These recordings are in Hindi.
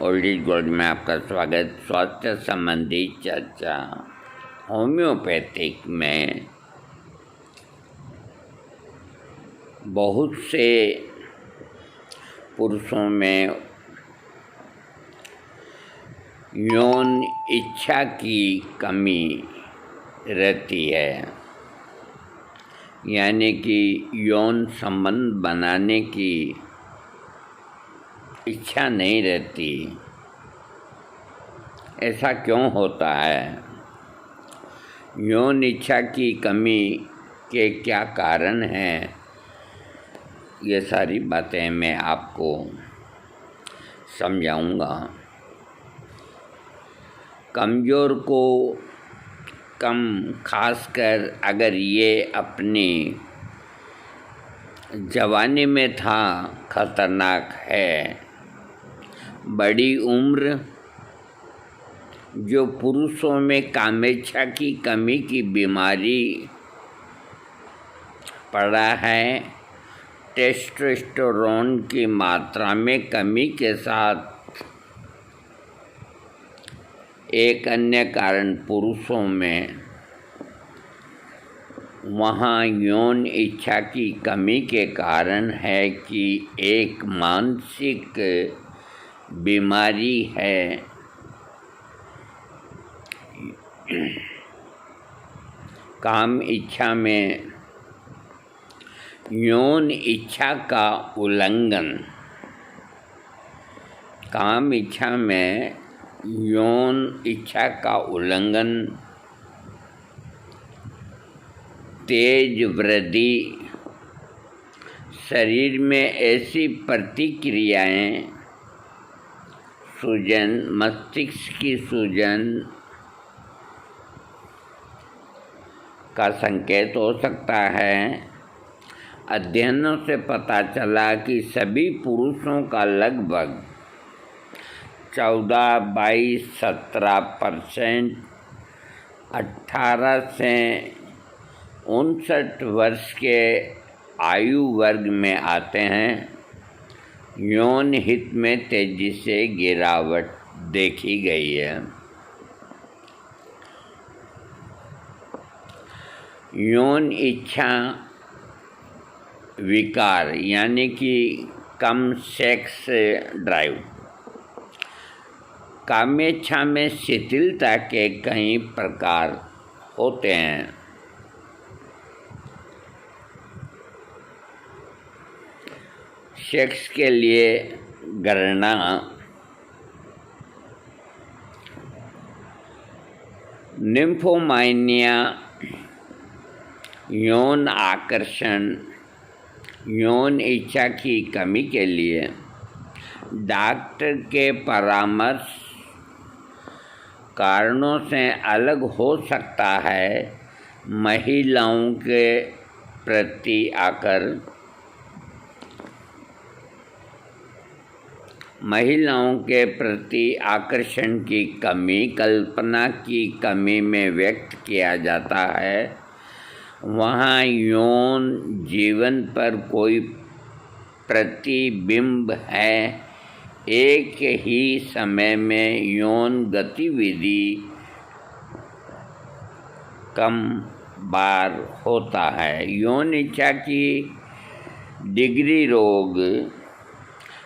ओल्ड इज गोल्ड में आपका स्वागत। स्वास्थ्य संबंधी चर्चा। होम्योपैथिक में बहुत से पुरुषों में यौन इच्छा की कमी रहती है, यानी कि यौन संबंध बनाने की इच्छा नहीं रहती। ऐसा क्यों होता है? यौन इच्छा की कमी के क्या कारण हैं? ये सारी बातें मैं आपको समझाऊंगा। कमज़ोर को खासकर अगर ये अपनी जवानी में था, खतरनाक है। बड़ी उम्र जो पुरुषों में कामेच्छा की कमी की बीमारी पड़ा है, टेस्टोस्टेरोन की मात्रा में कमी के साथ एक अन्य कारण पुरुषों में वहाँ यौन इच्छा की कमी के कारण है कि एक मानसिक बीमारी है। काम इच्छा में यौन इच्छा का उल्लंघन। काम इच्छा में यौन इच्छा का उल्लंघन, तेज वृद्धि, शरीर में ऐसी प्रतिक्रियाएं, सूजन, मस्तिष्क की सूजन का संकेत हो सकता है। अध्ययनों से पता चला कि सभी पुरुषों का लगभग 14-17% 18 से 59 वर्ष के आयु वर्ग में आते हैं। यौन हित में तेजी से गिरावट देखी गई है। यौन इच्छा विकार यानी कि कम सेक्स ड्राइव। कामेच्छा में शिथिलता के कई प्रकार होते हैं। सेक्स के लिए घृणा, निम्फोमानिया, यौन आकर्षण, यौन इच्छा की कमी के लिए डॉक्टर के परामर्श कारणों से अलग हो सकता है। महिलाओं के प्रति आकर्षण की कमी, कल्पना की कमी में व्यक्त किया जाता है। वहाँ यौन जीवन पर कोई प्रतिबिंब है। एक ही समय में यौन गतिविधि कम बार होता है। यौन इच्छा की डिग्री, रोग,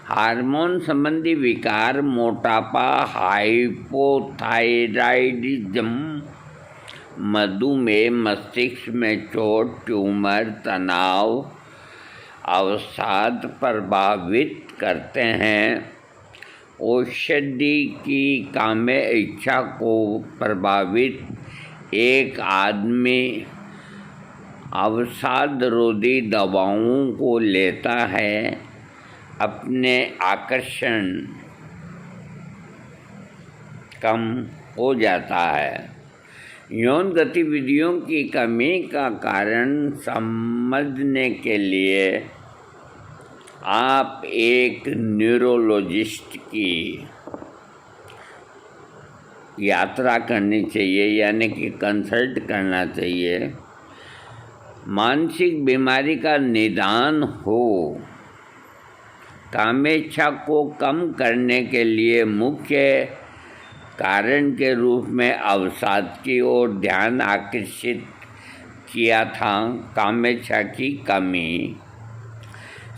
हार्मोन संबंधी विकार, मोटापा, हाइपोथायराइडिज्म, मधुमेह, मस्तिष्क में चोट, ट्यूमर, तनाव, अवसाद प्रभावित करते हैं। औषधि की काम्य इच्छा को प्रभावित एक आदमी अवसादरोधी दवाओं को लेता है, अपने आकर्षण कम हो जाता है। यौन गतिविधियों की कमी का कारण समझने के लिए आप एक न्यूरोलॉजिस्ट की यात्रा करनी चाहिए, यानी कि कंसल्ट करना चाहिए। मानसिक बीमारी का निदान हो कामेच्छा को कम करने के लिए मुख्य कारण के रूप में अवसाद की ओर ध्यान आकर्षित किया था। कामेच्छा की कमी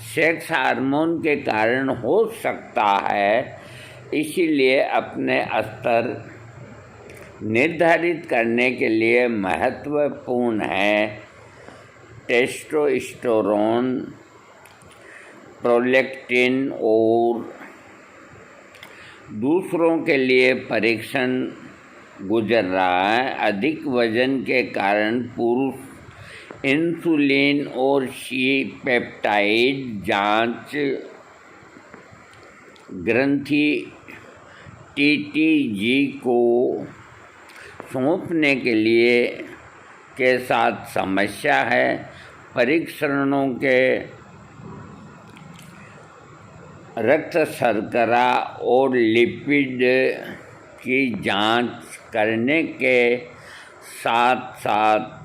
सेक्स हार्मोन के कारण हो सकता है, इसीलिए अपने स्तर निर्धारित करने के लिए महत्वपूर्ण है टेस्टोस्टेरोन, प्रोलैक्टिन और दूसरों के लिए परीक्षण गुजर रहा है। अधिक वजन के कारण पुरुष इंसुलिन और सी पेप्टाइड जांच ग्रंथि टीटीजी को सौंपने के लिए के साथ समस्या है। परीक्षणों के रक्त शर्करा और लिपिड की जांच करने के साथ साथ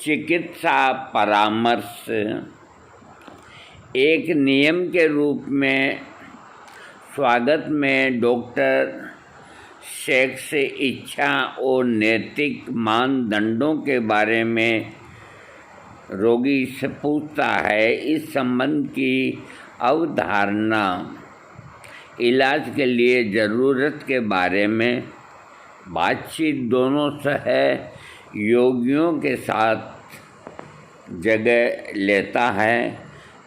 चिकित्सा परामर्श एक नियम के रूप में स्वागत में डॉक्टर सेक्स इच्छा और नैतिक मानदंडों के बारे में रोगी से पूछता है। इस संबंध की अवधारणा इलाज के लिए ज़रूरत के बारे में बातचीत दोनों सहयोगियों के साथ जगह लेता है।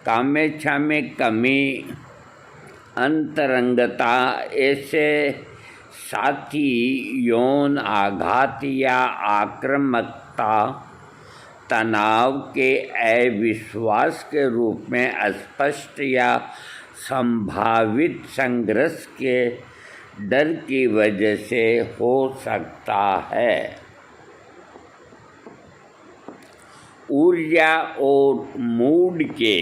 कामेच्छा में कमी, अंतरंगता, ऐसे साथी यौन आघात या आक्रामकता, तनाव के अविश्वास के रूप में स्पष्ट या संभावित संघर्ष के डर की वजह से हो सकता है। ऊर्जा और मूड के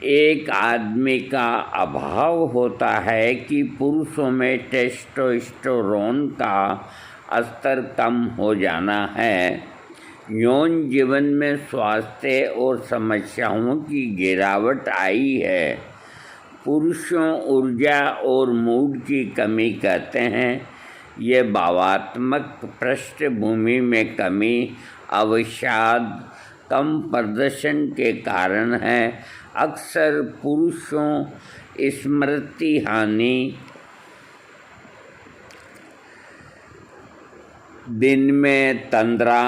एक आदमी का अभाव होता है कि पुरुषों में टेस्टोस्टेरोन का स्तर कम हो जाना है। यौन जीवन में स्वास्थ्य और समस्याओं की गिरावट आई है। पुरुषों ऊर्जा और मूड की कमी कहते हैं। ये भावात्मक पृष्ठभूमि में कमी, अवसाद, कम प्रदर्शन के कारण है। अक्सर पुरुषों स्मृति हानि, दिन में तंद्रा,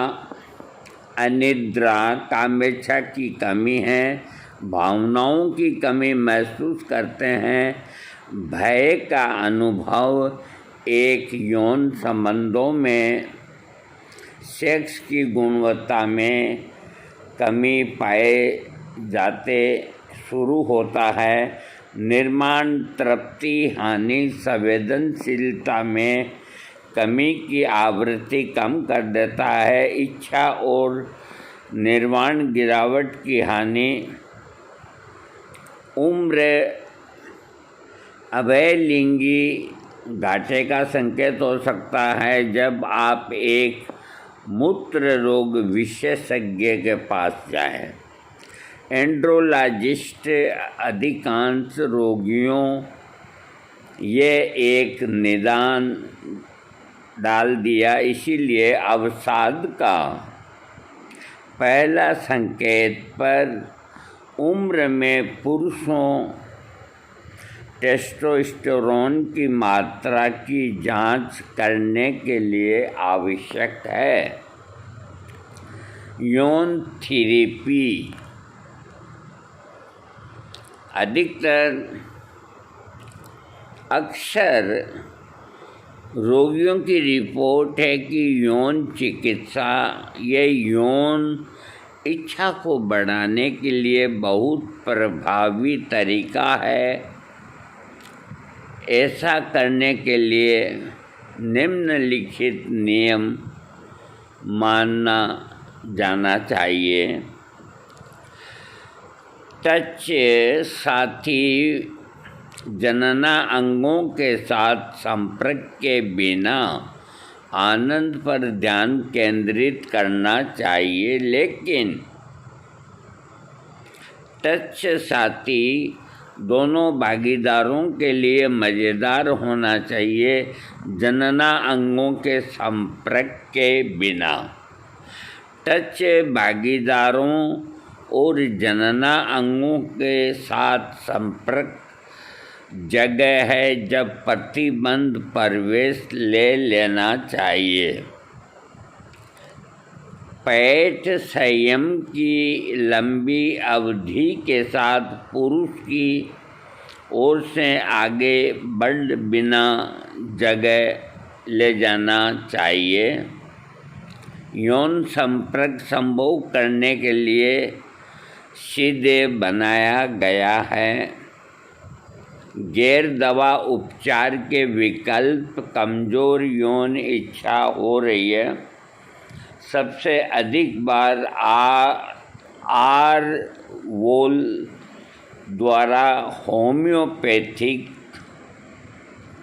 अनिद्रा, कामेच्छा की कमी है, भावनाओं की कमी महसूस करते हैं, भय का अनुभव, एक यौन संबंधों में सेक्स की गुणवत्ता में कमी पाए जाते शुरू होता है, निर्माण, तृप्ति हानि, संवेदनशीलता में कमी की आवृत्ति कम कर देता है, इच्छा और निर्माण गिरावट की हानि, उम्र, अभयलिंगी घाटे का संकेत हो सकता है। जब आप एक मूत्र रोग विशेषज्ञ के पास जाएं, एंड्रोलॉजिस्ट अधिकांश रोगियों ये एक निदान डाल दिया। इसीलिए अवसाद का पहला संकेत पर उम्र में पुरुषों टेस्टोस्टेरोन की मात्रा की जांच करने के लिए आवश्यक है। यौन थेरेपी अक्सर रोगियों की रिपोर्ट है कि यौन चिकित्सा ये यौन इच्छा को बढ़ाने के लिए बहुत प्रभावी तरीका है। ऐसा करने के लिए निम्नलिखित नियम मानना जाना चाहिए। टच साथी जनना अंगों के साथ संपर्क के बिना आनंद पर ध्यान केंद्रित करना चाहिए, लेकिन टच साथी दोनों भागीदारों के लिए मज़ेदार होना चाहिए, जनना अंगों के संपर्क के बिना। टच भागीदारों और जनना अंगों के साथ संपर्क जगह है जब प्रतिबंध प्रवेश ले लेना चाहिए। पेट संयम की लंबी अवधि के साथ पुरुष की ओर से आगे बढ़ बिना जगह ले जाना चाहिए। यौन संपर्क संभव करने के लिए सीधे बनाया गया है। गैर दवा उपचार के विकल्प कमज़ोर यौन इच्छा हो रही है। सबसे अधिक बार आर वोल द्वारा होम्योपैथिक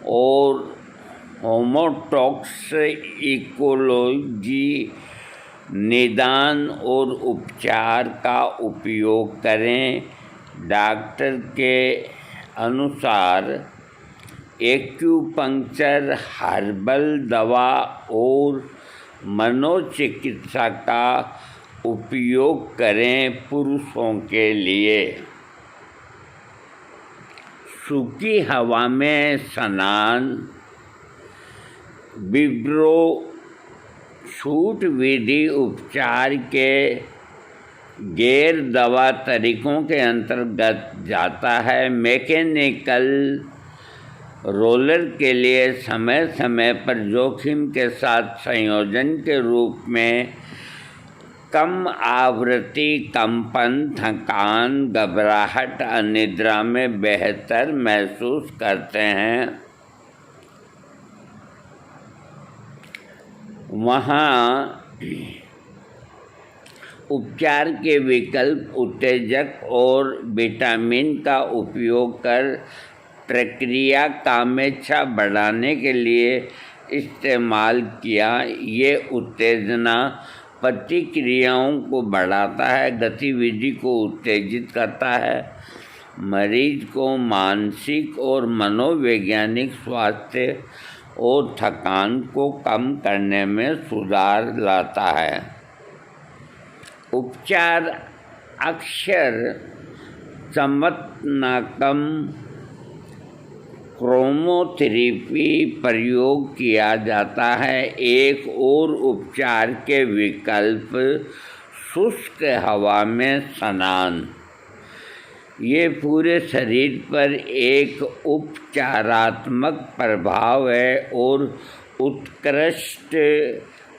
और होमोटॉक्स इकोलॉजी निदान और उपचार का उपयोग करें। डॉक्टर के अनुसार एक्यूपंक्चर, हर्बल दवा और मनोचिकित्सा का उपयोग करें। पुरुषों के लिए सूखी हवा में स्नान, विब्रो छूट विधि उपचार के गैर दवा तरीकों के अंतर्गत जाता है। मैकेनिकल रोलर के लिए समय समय पर जोखिम के साथ संयोजन के रूप में कम आवृत्ति कंपन, थकान, घबराहट, अनिद्रा में बेहतर महसूस करते हैं। वहाँ उपचार के विकल्प उत्तेजक और विटामिन का उपयोग कर प्रक्रिया कामेच्छा बढ़ाने के लिए इस्तेमाल किया। ये उत्तेजना प्रतिक्रियाओं को बढ़ाता है, गतिविधि को उत्तेजित करता है, मरीज को मानसिक और मनोवैज्ञानिक स्वास्थ्य और थकान को कम करने में सुधार लाता है। उपचार अक्सर चमत्नाकम क्रोमोथेरेपी प्रयोग किया जाता है। एक और उपचार के विकल्प शुष्क हवा में स्नान। ये पूरे शरीर पर एक उपचारात्मक प्रभाव है और उत्कृष्ट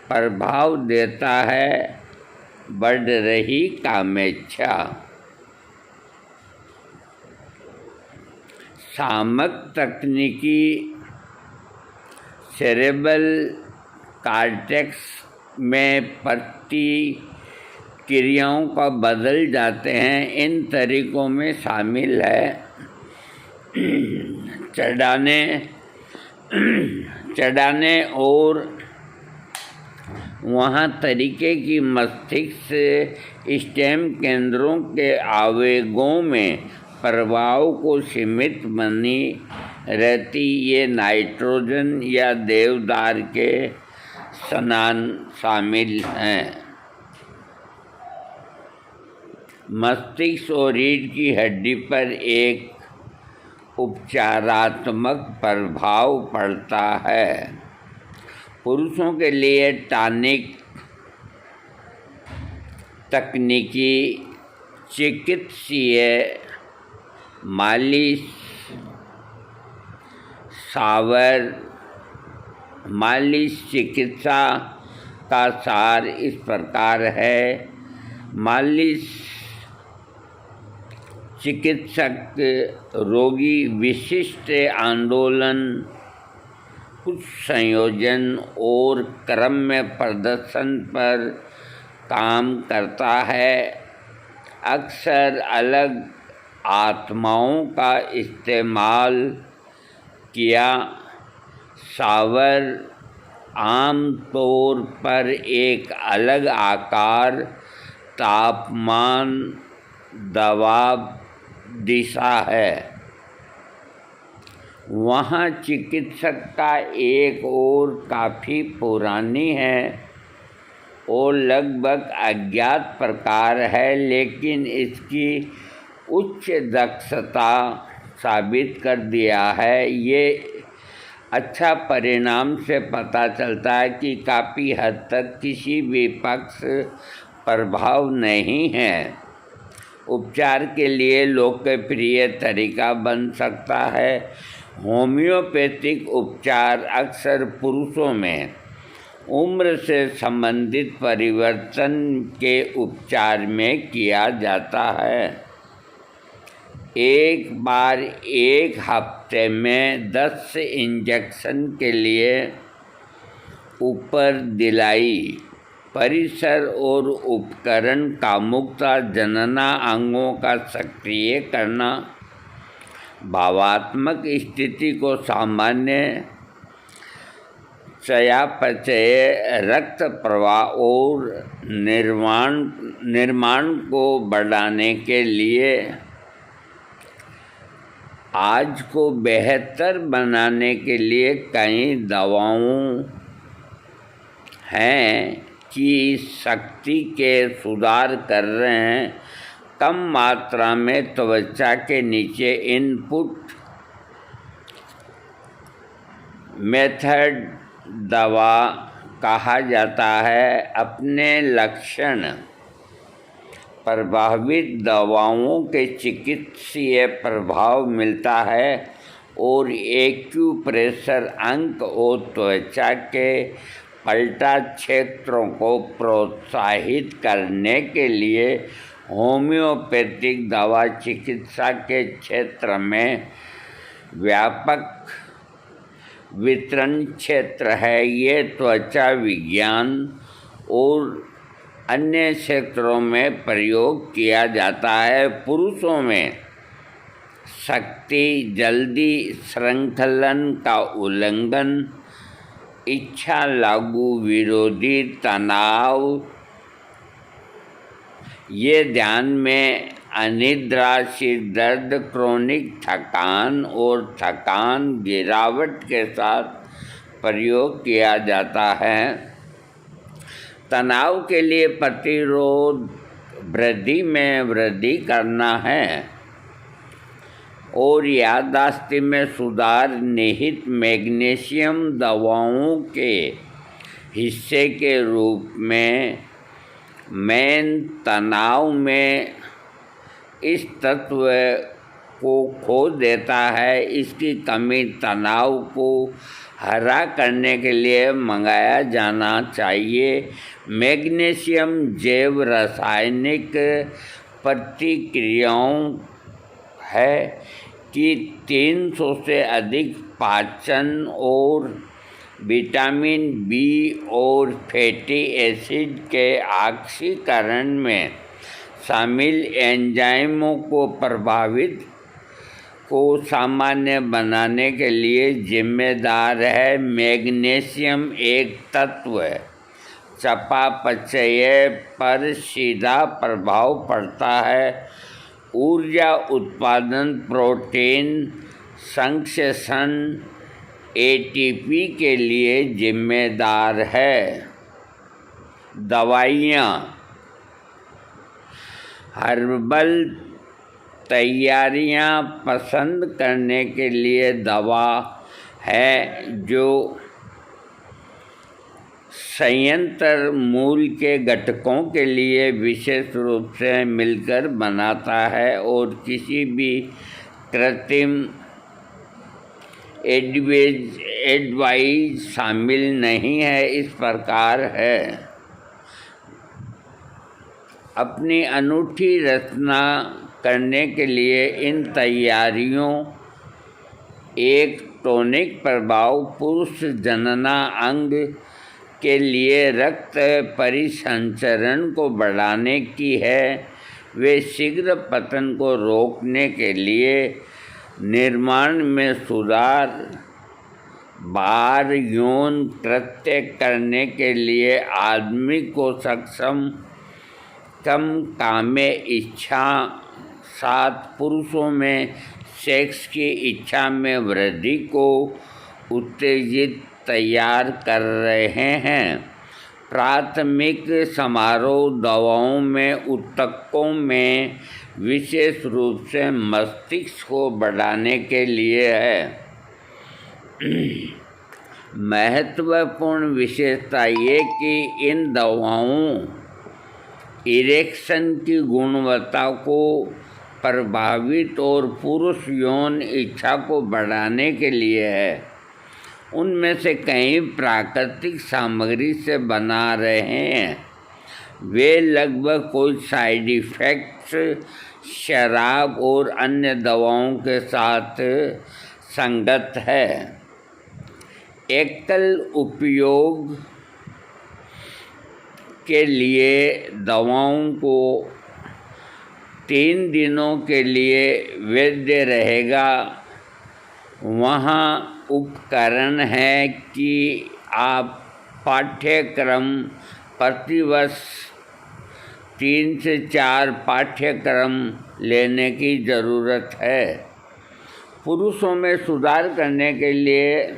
प्रभाव देता है। बढ़ रही कामेच्छा। सामक तकनीकी सेरेब्रल कॉर्टेक्स में प्रतिक्रियाओं का बदल जाते हैं। इन तरीकों में शामिल है चढ़ाने और वहाँ तरीके की मस्तिष्क स्टेम केंद्रों के आवेगों में प्रभाव को सीमित बनी रहती। ये नाइट्रोजन या देवदार के स्नान शामिल हैं। मस्तिष्क और रीढ़ की हड्डी पर एक उपचारात्मक प्रभाव पड़ता है। पुरुषों के लिए टॉनिक तकनीकी चिकित्सीय मालिश, सावर मालिश चिकित्सा का सार इस प्रकार है। मालिश चिकित्सक रोगी विशिष्ट आंदोलन, कुछ संयोजन और क्रम में प्रदर्शन पर काम करता है। अक्सर अलग आत्माओं का इस्तेमाल किया। सावर आम तौर पर एक अलग आकार, तापमान, दबाव, दिशा है। वहाँ चिकित्सक का एक और काफ़ी पुरानी है और लगभग अज्ञात प्रकार है, लेकिन इसकी उच्च दक्षता साबित कर दिया है। ये अच्छा परिणाम से पता चलता है कि काफ़ी हद तक किसी भी पक्ष प्रभाव नहीं है। उपचार के लिए लोकप्रिय तरीका बन सकता है। होम्योपैथिक उपचार अक्सर पुरुषों में उम्र से संबंधित परिवर्तन के उपचार में किया जाता है। एक बार एक हफ्ते में 10 इंजेक्शन के लिए ऊपर दिलाई परिसर और उपकरण कामुकता जनना अंगों का सक्रिय करना, भावात्मक स्थिति को सामान्य, चयापचय, रक्त प्रवाह और निर्माण को बढ़ाने के लिए, आज को बेहतर बनाने के लिए कई दवाओं हैं कि शक्ति के सुधार कर रहे हैं। कम मात्रा में त्वचा के नीचे इनपुट मेथड दवा कहा जाता है। अपने लक्षण प्रभावित दवाओं के चिकित्सीय प्रभाव मिलता है और एक्यूप्रेशर अंग और त्वचा के पलटा क्षेत्रों को प्रोत्साहित करने के लिए होम्योपैथिक दवा चिकित्सा के क्षेत्र में व्यापक वितरण क्षेत्र है। ये त्वचा विज्ञान और अन्य क्षेत्रों में प्रयोग किया जाता है। पुरुषों में शक्ति, जल्दी श्रृंखलन का उल्लंघन, इच्छा लागू विरोधी तनाव, ये ध्यान में अनिद्रा, सिर दर्द, क्रोनिक थकान और थकान गिरावट के साथ प्रयोग किया जाता है। तनाव के लिए प्रतिरोध वृद्धि में वृद्धि करना है और याददाश्त में सुधार निहित मैग्नीशियम दवाओं के हिस्से के रूप में मैन तनाव में इस तत्व को खो देता है। इसकी कमी तनाव को हरा करने के लिए मंगाया जाना चाहिए। मैग्नीशियम जैव रासायनिक प्रतिक्रियाओं है कि 300 से अधिक पाचन और विटामिन बी और फैटी एसिड के ऑक्सीकरण में शामिल एंजाइमों को सामान्य बनाने के लिए जिम्मेदार है। मैग्नीशियम एक तत्व है, चयापचय पर सीधा प्रभाव पड़ता है, ऊर्जा उत्पादन, प्रोटीन संश्लेषण, एटीपी के लिए जिम्मेदार है। दवाइयाँ हर्बल तैयारियाँ पसंद करने के लिए दवा है जो संयंत्र मूल के घटकों के लिए विशेष रूप से मिलकर बनाता है और किसी भी कृत्रिम एडवाइस शामिल नहीं है। इस प्रकार है अपनी अनूठी रचना करने के लिए इन तैयारियों एक टॉनिक प्रभाव पुरुष जनना अंग के लिए रक्त परिसंचरण को बढ़ाने की है। वे शीघ्र पतन को रोकने के लिए निर्माण में सुधार, बार यौन कृत्य करने के लिए आदमी को सक्षम कम काम्य इच्छा 7 पुरुषों में सेक्स की इच्छा में वृद्धि को उत्तेजित तैयार कर रहे हैं। प्राथमिक समारोह दवाओं में ऊतकों में विशेष रूप से मस्तिष्क को बढ़ाने के लिए है। महत्वपूर्ण विशेषता ये कि इन दवाओं इरेक्शन की गुणवत्ता को प्रभावित और पुरुष यौन इच्छा को बढ़ाने के लिए है। उनमें से कई प्राकृतिक सामग्री से बना रहे हैं। वे लगभग कोई साइड इफ़ेक्ट्स शराब और अन्य दवाओं के साथ संगत है। एकल उपयोग के लिए दवाओं को 3 दिनों के लिए वैध रहेगा। वहाँ उपकरण है कि आप पाठ्यक्रम प्रतिवर्ष 3 से 4 पाठ्यक्रम लेने की ज़रूरत है। पुरुषों में सुधार करने के लिए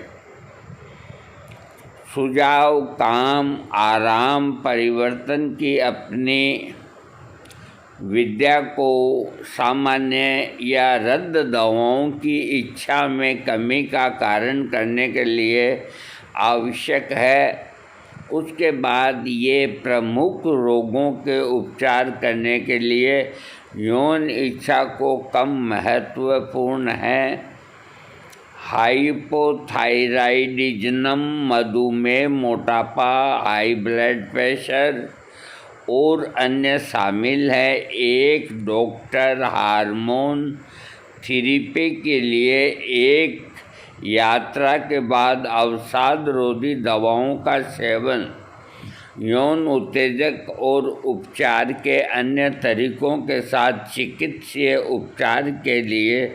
सुझाव काम, आराम, परिवर्तन की अपनी विद्या को सामान्य या रद्द दवाओं की इच्छा में कमी का कारण करने के लिए आवश्यक है। उसके बाद ये प्रमुख रोगों के उपचार करने के लिए यौन इच्छा को कम महत्वपूर्ण है। हाइपोथायराइडिज्म, मधुमेह, मोटापा, हाई ब्लड प्रेशर और अन्य शामिल है। एक डॉक्टर हार्मोन थेरेपी के लिए एक यात्रा के बाद अवसाद रोधी दवाओं का सेवन यौन उत्तेजक और उपचार के अन्य तरीकों के साथ चिकित्सीय उपचार के लिए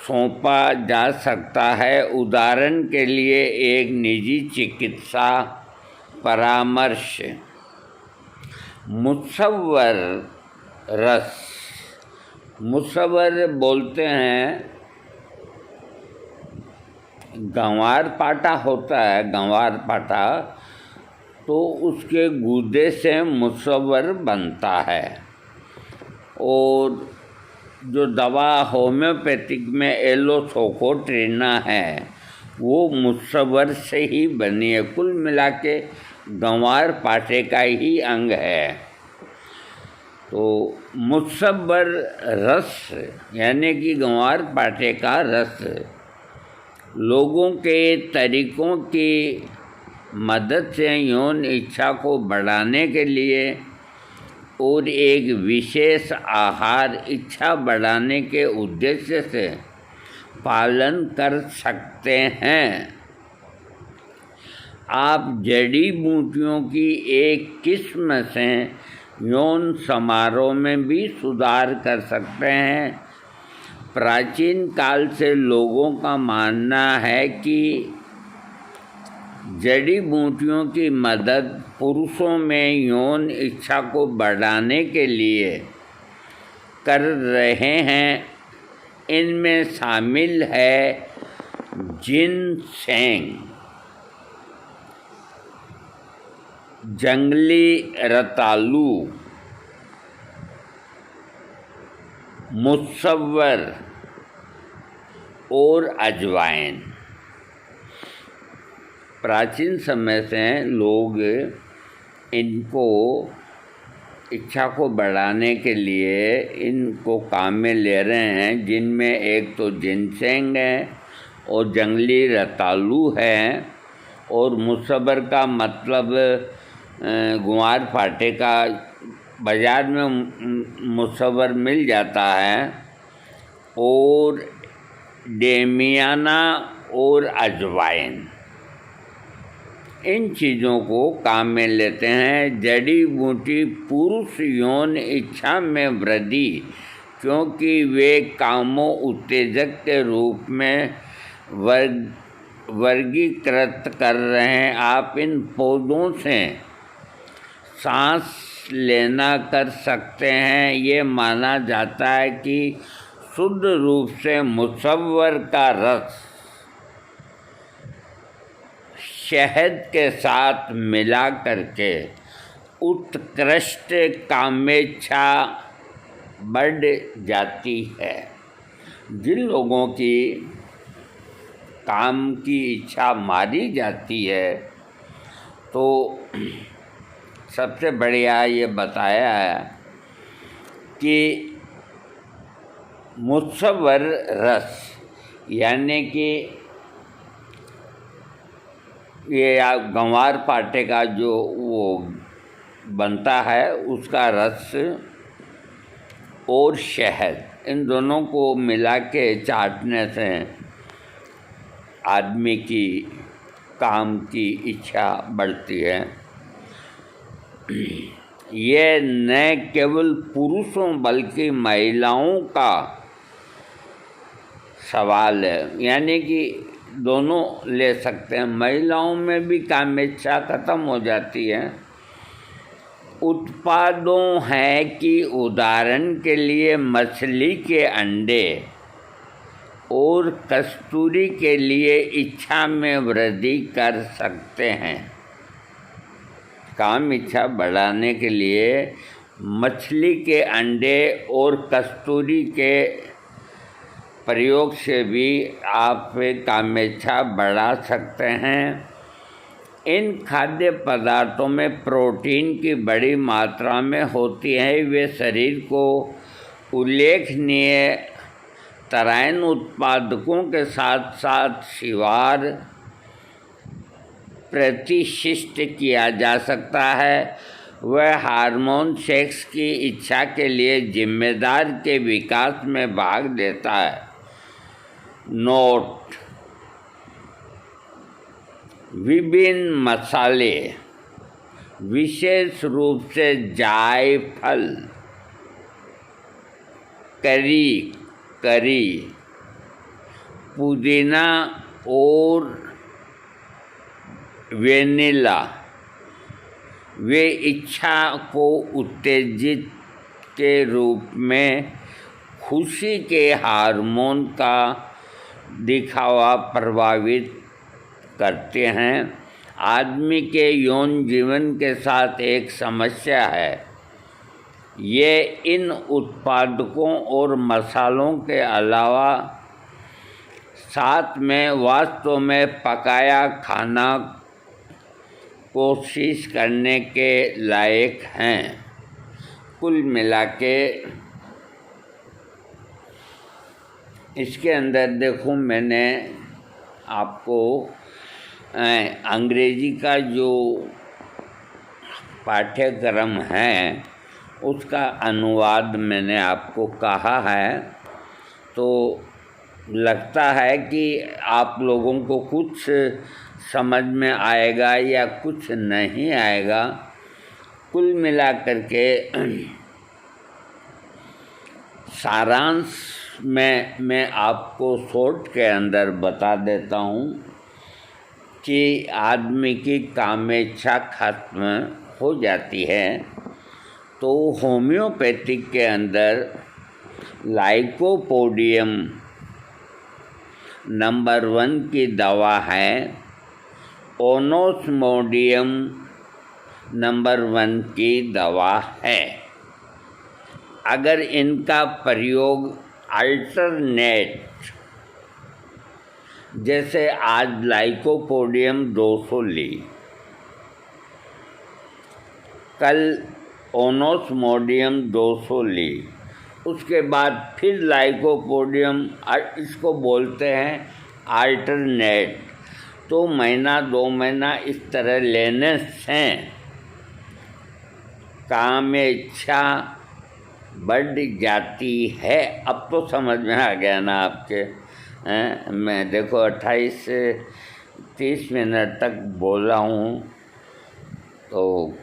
सौंपा जा सकता है। उदाहरण के लिए एक निजी चिकित्सा परामर्श। मुसव्वर रस, मुसव्वर बोलते हैं, गंवार पाटा होता है, गंवार पाटा, तो उसके गूदे से मुसव्वर बनता है। और जो दवा होम्योपैथिक में एलोथोकोट्रिना है वो मुसव्वर से ही बनी है। कुल मिला के गंवार पाटे का ही अंग है। तो मुसव्वर रस यानी कि गंवार पाटे का रस लोगों के तरीकों की मदद से यौन इच्छा को बढ़ाने के लिए और एक विशेष आहार इच्छा बढ़ाने के उद्देश्य से पालन कर सकते हैं। आप जड़ी बूटियों की एक किस्म से यौन समारोह में भी सुधार कर सकते हैं। प्राचीन काल से लोगों का मानना है कि जड़ी बूटियों की मदद पुरुषों में यौन इच्छा को बढ़ाने के लिए कर रहे हैं। इनमें शामिल है जिनसेंग, जंगली रतालू, मुसव्वर और अजवाइन। प्राचीन समय से लोग इनको इच्छा को बढ़ाने के लिए इनको काम में ले रहे हैं, जिनमें एक तो जिनसेंग है और जंगली रतालू है और मुसव्वर का मतलब गुआर फाटे का बाज़ार में मुसव्वर मिल जाता है, और डेमियाना और अजवाइन। इन चीज़ों को काम में लेते हैं। जड़ी बूटी पुरुष यौन इच्छा में वृद्धि, क्योंकि वे कामो उत्तेजक के रूप में वर्गीकृत कर रहे हैं। आप इन पौधों से सांस लेना कर सकते हैं। ये माना जाता है कि शुद्ध रूप से मुसव्वर का रस शहद के साथ मिला करके उत्कृष्ट कामेच्छा बढ़ जाती है। जिन लोगों की काम की इच्छा मारी जाती है तो सबसे बढ़िया ये बताया है कि मुसव्वर रस, यानी कि ये गंवार पाटे का जो वो बनता है उसका रस और शहद, इन दोनों को मिला के चाटने से आदमी की काम की इच्छा बढ़ती है। ये न केवल पुरुषों बल्कि महिलाओं का सवाल है, यानी कि दोनों ले सकते हैं। महिलाओं में भी कामेच्छा खत्म हो जाती है। उत्पादों हैं कि उदाहरण के लिए मछली के अंडे और कस्तूरी के लिए इच्छा में वृद्धि कर सकते हैं। काम इच्छा बढ़ाने के लिए मछली के अंडे और कस्तूरी के प्रयोग से भी आप कामेच्छा बढ़ा सकते हैं। इन खाद्य पदार्थों में प्रोटीन की बड़ी मात्रा में होती है। वे शरीर को उल्लेखनीय तराइन उत्पादकों के साथ साथ शिवार प्रतिष्ठित किया जा सकता है। वह हार्मोन सेक्स की इच्छा के लिए जिम्मेदार के विकास में भाग लेता है। नोट: विभिन्न मसाले, विशेष रूप से जायफल, करी, पुदीना और वेनिला, वे इच्छा को उत्तेजित के रूप में खुशी के हार्मोन का दिखावा प्रभावित करते हैं। आदमी के यौन जीवन के साथ एक समस्या है। ये इन उत्पादकों और मसालों के अलावा साथ में वास्तव में पकाया खाना कोशिश करने के लायक हैं। कुल मिला के इसके अंदर देखो, मैंने आपको अंग्रेजी का जो पाठ्यक्रम है उसका अनुवाद मैंने आपको कहा है, तो लगता है कि आप लोगों को कुछ समझ में आएगा या कुछ नहीं आएगा। कुल मिलाकर के सारांश में मैं आपको शॉर्ट के अंदर बता देता हूँ कि आदमी की कामेच्छा खत्म हो जाती है तो होम्योपैथिक के अंदर लाइकोपोडियम नंबर 1 की दवा है, ओनोस्मोडियम नंबर 1 की दवा है। अगर इनका प्रयोग अल्टरनेट, जैसे आज लाइकोपोडियम 200 ली, कल ओनोस्मोडियम 200 ली, उसके बाद फिर लाइकोपोडियम, इसको बोलते हैं अल्टरनेट, तो महीना 2 महीना इस तरह लेने से कामेच्छा बढ़ जाती है। अब तो समझ में आ गया ना आपके? मैं देखो 28 से 30 मिनट तक बोला हूँ, तो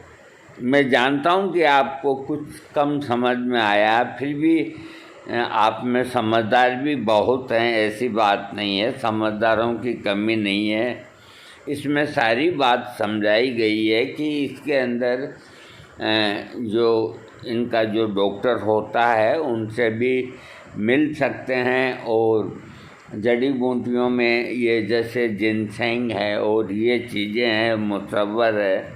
मैं जानता हूँ कि आपको कुछ कम समझ में आया, फिर भी आप में समझदार भी बहुत हैं, ऐसी बात नहीं है, समझदारों की कमी नहीं है। इसमें सारी बात समझाई गई है कि इसके अंदर जो इनका जो डॉक्टर होता है उनसे भी मिल सकते हैं, और जड़ी बूटियों में ये जैसे जिनसेंग है और ये चीज़ें हैं, मुसव्वर है,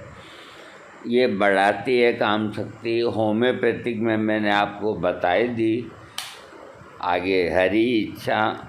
ये बढ़ाती है काम शक्ति। होम्योपैथिक में मैंने आपको बताई दी। आगे हरी इच्छा।